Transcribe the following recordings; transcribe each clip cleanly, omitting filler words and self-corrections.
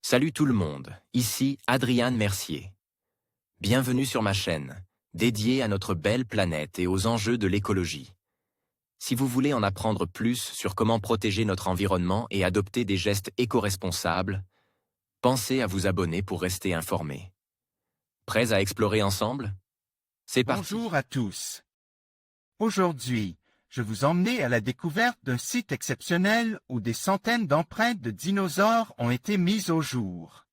Salut tout le monde, ici Adrian Mercier. Bienvenue sur ma chaîne, dédiée à notre belle planète et aux enjeux de l'écologie. Si vous voulez en apprendre plus sur comment protéger notre environnement et adopter des gestes éco-responsables, pensez à vous abonner pour rester informé. Prêts à explorer ensemble? C'est parti. Bonjour à tous. Aujourd'hui, je vous emmène à la découverte d'un site exceptionnel où des centaines d'empreintes de dinosaures ont été mises au jour.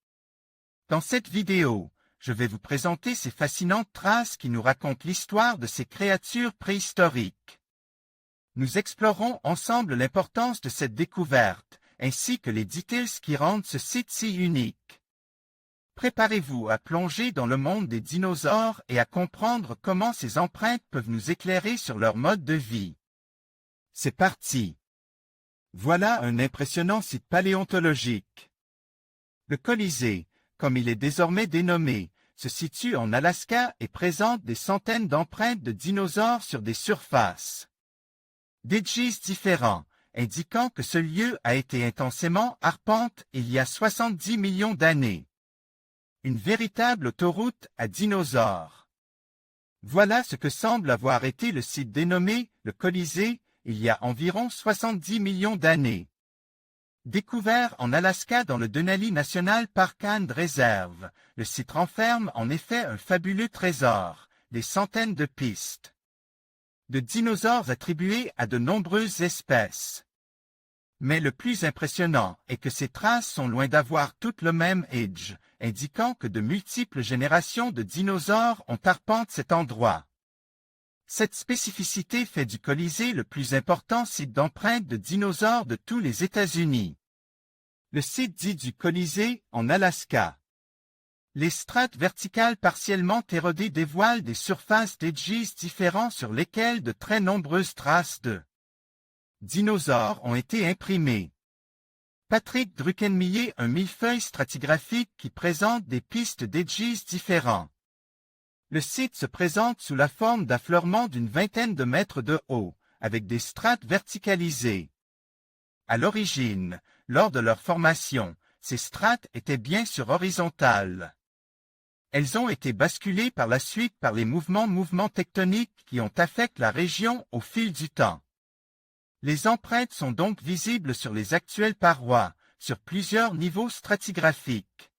Dans cette vidéo, je vais vous présenter ces fascinantes traces qui nous racontent l'histoire de ces créatures préhistoriques. Nous explorerons ensemble l'importance de cette découverte, ainsi que les details qui rendent ce site si unique. Préparez-vous à plonger dans le monde des dinosaures et à comprendre comment ces empreintes peuvent nous éclairer sur leur mode de vie. C'est parti! Voilà un impressionnant site paléontologique. Le Colisée, comme il est désormais dénommé, se situe en Alaska et présente des centaines d'empreintes de dinosaures sur des surfaces. D'edges différents, indiquant que ce lieu a été intensément arpenté il y a 70 millions d'années. Une véritable autoroute à dinosaures. Voilà ce que semble avoir été le site dénommé le Colisée il y a environ 70 millions d'années. Découvert en Alaska dans le Denali National Park and Reserve, le site renferme en effet un fabuleux trésor, des centaines de pistes de dinosaures attribués à de nombreuses espèces. Mais le plus impressionnant est que ces traces sont loin d'avoir toutes le même âge, indiquant que de multiples générations de dinosaures ont arpenté cet endroit. Cette spécificité fait du Colisée le plus important site d'empreintes de dinosaures de tous les États-Unis. Le site dit du Colisée, en Alaska. Les strates verticales partiellement érodées dévoilent des surfaces d'edges différents sur lesquelles de très nombreuses traces de dinosaures ont été imprimées. Patrick Druckenmiller, un millefeuille stratigraphique qui présente des pistes d'edges différents. Le site se présente sous la forme d'affleurements d'une vingtaine de mètres de haut, avec des strates verticalisées. À l'origine, lors de leur formation, ces strates étaient bien sûr horizontales. Elles ont été basculées par la suite par les mouvements tectoniques qui ont affecté la région au fil du temps. Les empreintes sont donc visibles sur les actuelles parois, sur plusieurs niveaux stratigraphiques.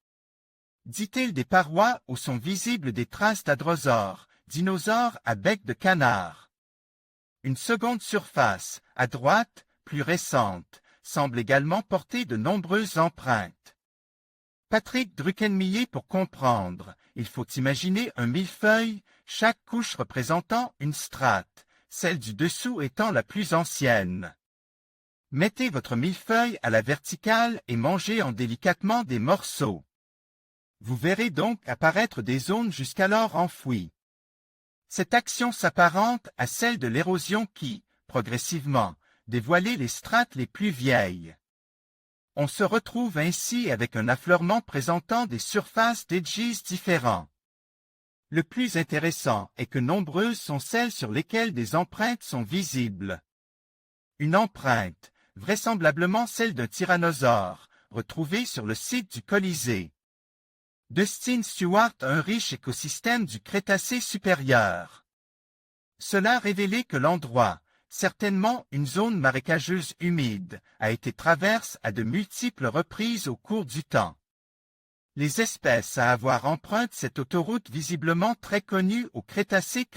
Dit-il des parois où sont visibles des traces d'hadrosaures, dinosaures à bec de canard. Une seconde surface, à droite, plus récente, semble également porter de nombreuses empreintes. Patrick Druckenmiller, pour comprendre, il faut imaginer un millefeuille, chaque couche représentant une strate, celle du dessous étant la plus ancienne. Mettez votre millefeuille à la verticale et mangez-en délicatement des morceaux. Vous verrez donc apparaître des zones jusqu'alors enfouies. Cette action s'apparente à celle de l'érosion qui, progressivement, dévoilait les strates les plus vieilles. On se retrouve ainsi avec un affleurement présentant des surfaces d'edges différents. Le plus intéressant est que nombreuses sont celles sur lesquelles des empreintes sont visibles. Une empreinte, vraisemblablement celle d'un tyrannosaure, retrouvée sur le site du Colisée. Dustin Stewart a un riche écosystème du Crétacé supérieur. Cela révélait que l'endroit, certainement une zone marécageuse humide, a été traversée à de multiples reprises au cours du temps. Les espèces à avoir emprunté cette autoroute visiblement très connue au Crétacé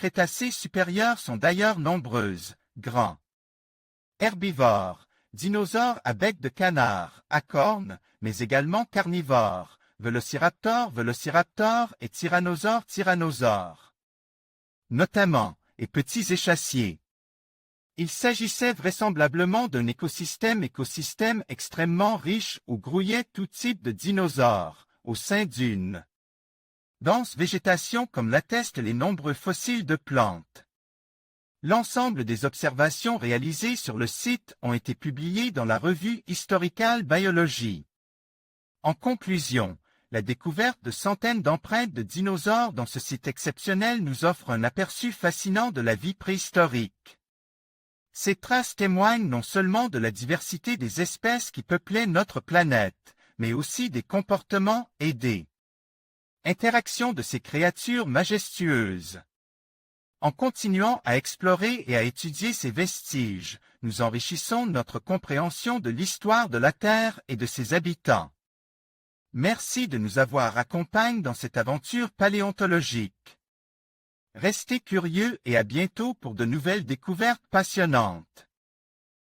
supérieur sont d'ailleurs nombreuses, grands herbivores, dinosaures à bec de canard, à cornes, mais également carnivores, vélociraptors et tyrannosaures, notamment, et petits échassiers. Il s'agissait vraisemblablement d'un écosystème extrêmement riche où grouillaient tout type de dinosaures, au sein d'une dense végétation comme l'attestent les nombreux fossiles de plantes. L'ensemble des observations réalisées sur le site ont été publiées dans la revue Historical Biology. En conclusion, la découverte de centaines d'empreintes de dinosaures dans ce site exceptionnel nous offre un aperçu fascinant de la vie préhistorique. Ces traces témoignent non seulement de la diversité des espèces qui peuplaient notre planète, mais aussi des comportements et des interactions de ces créatures majestueuses. En continuant à explorer et à étudier ces vestiges, nous enrichissons notre compréhension de l'histoire de la Terre et de ses habitants. Merci de nous avoir accompagnés dans cette aventure paléontologique. Restez curieux et à bientôt pour de nouvelles découvertes passionnantes.